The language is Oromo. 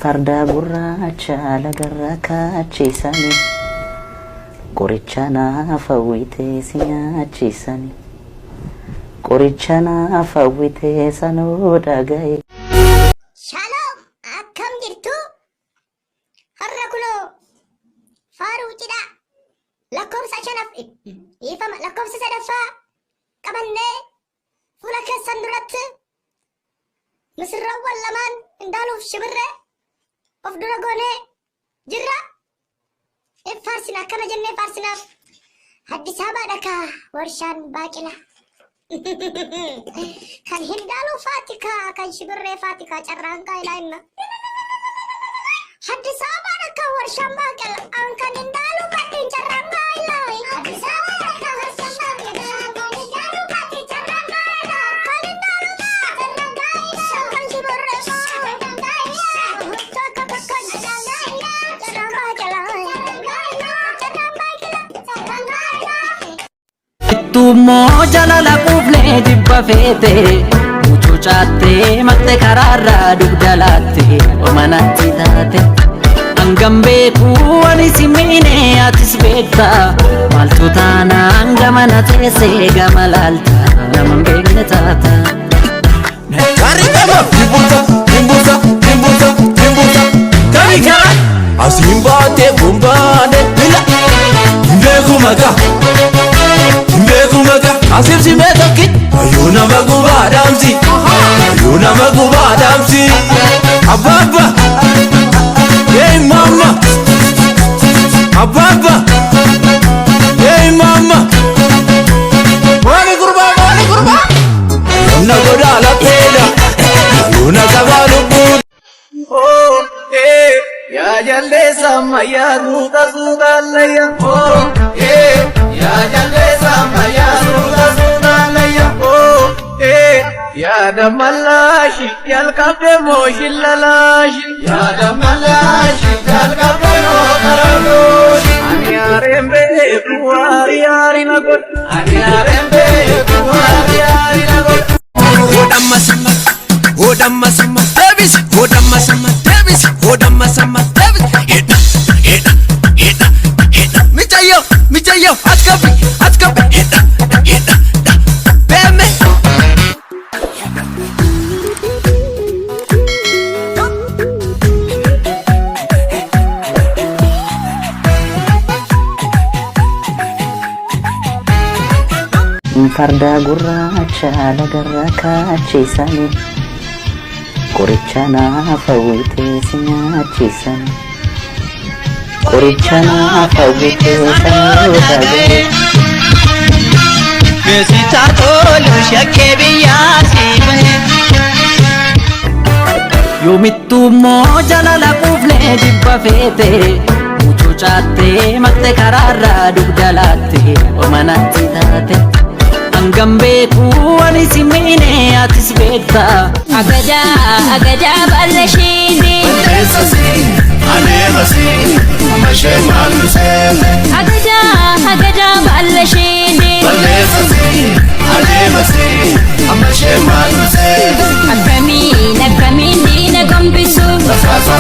Farda gurraacha lagarra kaachisani qoricha naaf hawwitee si nyaachisani qoricha naaf hawwitee sanoo dhagaye. Shalom akkam jirtu har'a kunoo faaruu cidhaa lakkoofsa shanaaf ifama lakkoofsa sadaffaa qabannee fuula keessan duratti misirrawwan lamaan indaaluuf shibirree of dura goonee jirra. Faarsina akkana jennee faarsinaaf Addis Ababaadha kaa warshaan baaqilaa kan hindaaluu faatikaa kan shibirree faatikaa carraanqaa ilaa'inna Addis Ababaadha kaa warshaan baaqilaa an kan hindaaluu baadhiin carraanqaa ilaa'i Addis Ababaadha kaa warshaan baaqilaa kan hindaaluu baadhiin carraanqaa ilaa'i kan hindaaluu carraanqaa ilaa'i kan shibirree carraanqaa ilaa'i takka takka carraanqaa ilaa'i carraanqaa Tumo jalala kufle jibba fete mucho chatte matte kararra dugdalatte omanatti taate angambe kuwani simine atis betta maltu tana angamana tese gamalalta naman begne tata Kari kama Kimbuza Kari kara Asimbate bumbane Hila Imbeku maga Asif si metoki Ayuna maguba damsi Ababa Hey mama Ababa Hey mama Wali kurba Ayuna goda la peda Ayuna kabalu kud Oh hey Ya jalle sama ya ruta sudalaya Oh hey Ya jalle sama ya ruta sudalaya Oh hey Ya damalashi yal kabde moshilalashi Ya damalashi yal kabde moshilalashi Aniyarembe kuwari nagod Aniyarembe kuwari nagod Odamma sama Davis Heda Michayo Atkapi Heda Beme Farda gurraacha lagarra kaachisani qoricha naaf hawwitee si nyaachisani qoricha naaf hawwitee sanoo dhagaye. Mesita tolu shakke biyyasi Yomittu mo jalala kufle jibba fete mucho chatte matte kararra dugdalatte omanatti taate angambe kuwani simine atis betta agada balashini Anemasi Amashe malusene agada balashini Anemasi Amashe malusene Akramin dina gombisu Sasa